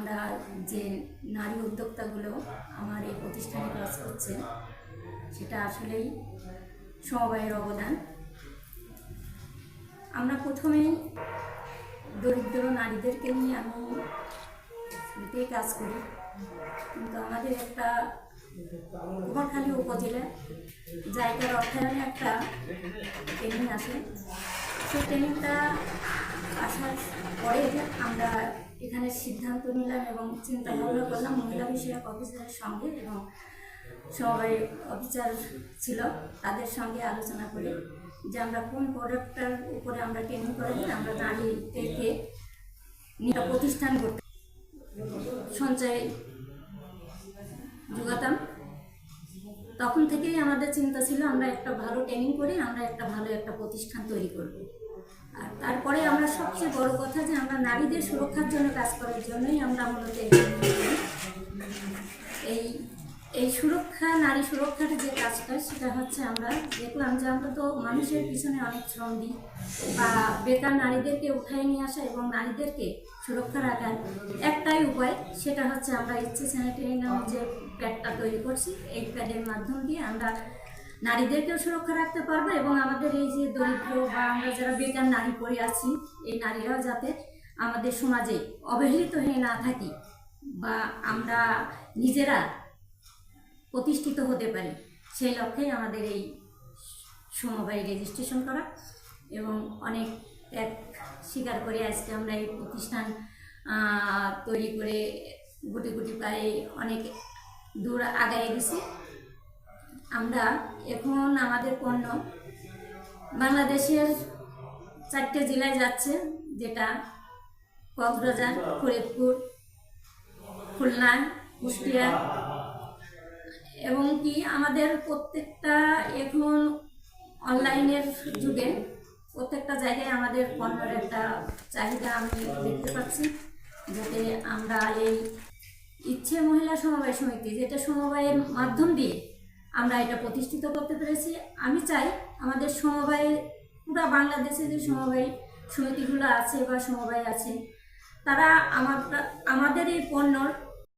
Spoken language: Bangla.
আমরা যে নারী উদ্যোক্তাগুলো আমার এই প্রতিষ্ঠানে কাজ করছে সেটা আসলেই সমবায়ের অবদান। আমরা প্রথমেই দরিদ্র নারীদেরকে নিয়ে আমি শুরুতেই কাজ করি, কিন্তু আমাদের একটা কুমারখালী উপজেলা জায়গার অর্থায়নে একটা ট্রেনিং আসে। সেই ট্রেনিংটা আসার পরে আমরা এখানে সিদ্ধান্ত নিলাম এবং চিন্তা ভাবনা করলাম মহিলা বিষয়ক অফিসারের সঙ্গে এবং সমবায় অফিসার ছিল তাদের সঙ্গে আলোচনা করে যে আমরা কোন প্রোডাক্টটার উপরে আমরা ট্রেনিং করে দিই, আমরা নারীদেরকে নিয়ে প্রতিষ্ঠান করতে সঞ্চয় যোগাতাম। তখন থেকেই আমাদের চিন্তা ছিল আমরা একটা ভালো ট্রেনিং করে আমরা একটা ভালো একটা প্রতিষ্ঠান তৈরি করব। আর তারপরে আমরা সবচেয়ে বড় কথা যে আমরা নারীদের সুরক্ষার জন্য কাজ করার জন্যই আমরা মূলত এই সুরক্ষা, নারী সুরক্ষার যে কাজটা সেটা হচ্ছে আমরা দেখলাম যে আমরা তো মানুষের পিছনে অনেক শ্রম দিই, বা বেকার নারীদেরকে উঠায় নিয়ে আসা এবং নারীদেরকে সুরক্ষা রাখার একটাই উপায়, সেটা হচ্ছে আমরা ইচ্ছে স্যানিটারি নামে যে প্যাডটা তৈরি করছি। এই প্যাডের মাধ্যম দিয়ে আমরা নারীদেরকেও সুরক্ষা রাখতে পারবো এবং আমাদের এই যে দরিদ্র বা আমরা যারা বেকার নারী পড়ে আছি এই নারীরাও যাতে আমাদের সমাজে অবহেলিত হয়ে না থাকি বা আমরা নিজেরা প্রতিষ্ঠিত হতে পারি, সেই লক্ষ্যেই আমাদের এই সমবায় রেজিস্ট্রেশন করা এবং অনেক ত্যাগ স্বীকার করে আজকে আমরা এই প্রতিষ্ঠান তৈরি করে গুটি গুটি পায়ে অনেক দূর আগায় গেছি। আমরা এখন আমাদের পণ্য বাংলাদেশের 4টে জেলায় যাচ্ছে, যেটা কক্সবাজার, ফরিদপুর, খুলনা, কুষ্টিয়া, এবং কি আমাদের প্রত্যেকটা এখন অনলাইনের যুগে প্রত্যেকটা জায়গায় আমাদের পণ্যের একটা চাহিদা আমি দেখতে পাচ্ছি। যাতে আমরা এই ইচ্ছে মহিলা সমবায় সমিতি, যেটা সমবায়ের মাধ্যম দিয়ে আমরা এটা প্রতিষ্ঠিত করতে পেরেছি। আমি চাই আমাদের সমবায় পুরো বাংলাদেশে যে সমবায় সমিতিগুলো আছে বা সমবায় আছে তারা আমাদের এই পণ্যর